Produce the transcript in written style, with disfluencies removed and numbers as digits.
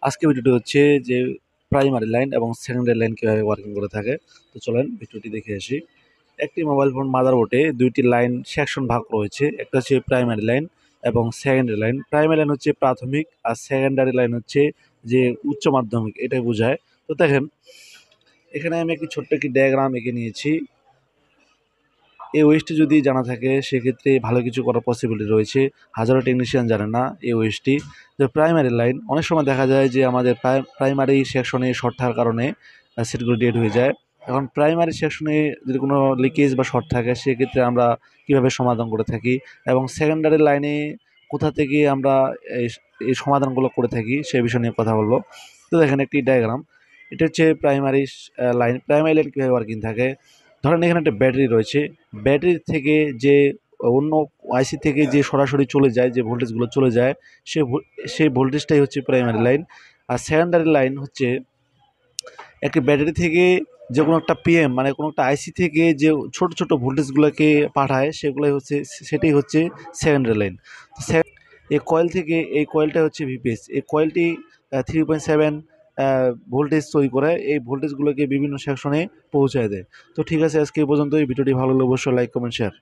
আজকে ভিডিওটি হচ্ছে যে প্রাইমারি লাইন এবং সেকেন্ডারি লাইন কীভাবে ওয়ার্কিং করে থাকে। তো চলেন ভিডিওটি দেখে আসি। একটি মোবাইল ফোন মাদারবোর্ডে দুইটি লাইন সেকশন ভাগ রয়েছে, একটা হচ্ছে প্রাইমারি লাইন এবং সেকেন্ডারি লাইন। প্রাইমারি লাইন হচ্ছে প্রাথমিক আর সেকেন্ডারি লাইন হচ্ছে যে উচ্চ মাধ্যমিক, এটাই বোঝায়। তো দেখেন, এখানে আমি একটি ছোট্ট একটি ডায়াগ্রাম এঁকে নিয়েছি। এই ওয়েসটি যদি জানা থাকে সেক্ষেত্রে ভালো কিছু করার পসিবিলিটি রয়েছে। হাজারো টেকনিশিয়ান জানে না এই ওয়েসটি। যে প্রাইমারি লাইন অনেক সময় দেখা যায় যে আমাদের প্রাইমারি সেকশনে শর্ট থাকার কারণে সেটগুলো ডেড হয়ে যায়। এখন প্রাইমারি সেকশনে যদি কোনো লিকেজ বা শর্ট থাকে সেক্ষেত্রে আমরা কীভাবে সমাধান করে থাকি, এবং সেকেন্ডারি লাইনে কোথা থেকে আমরা এই এই সমাধানগুলো করে থাকি সে বিষয় নিয়ে কথা বলবো। তো দেখেন একটি ডায়াগ্রাম, এটা হচ্ছে প্রাইমারি লাইন। প্রাইমারি লাইন কীভাবে ওয়ার্কিং থাকে, ধরেন এখানে একটা ব্যাটারি রয়েছে। ব্যাটারি থেকে যে অন্য আইসি থেকে যে সরাসরি চলে যায়, যে ভোল্টেজগুলো চলে যায়, সেই ভোল্টেজটাই হচ্ছে প্রাইমারি লাইন। আর সেকেন্ডারি লাইন হচ্ছে একটি ব্যাটারি থেকে যে কোনো একটা পিএম মানে কোনো একটা আইসি থেকে যে ছোট ছোট ভোল্টেজগুলোকে পাঠায় সেগুলোই হচ্ছে, সেটাই হচ্ছে সেকেন্ডারি লাইন। এই কয়েল থেকে, এই কয়েলটা হচ্ছে ভিপিএস। এই কয়েলটি 3.7 ভোল্টেজ তৈরি করে, এই ভোল্টেজগুলোকে বিভিন্ন সেকশনে পৌঁছায় দেয়। তো ঠিক আছে, আজকে এই পর্যন্ত। এই ভিডিওটি ভালো লাগলে অবশ্যই লাইক, কমেন্ট, শেয়ার।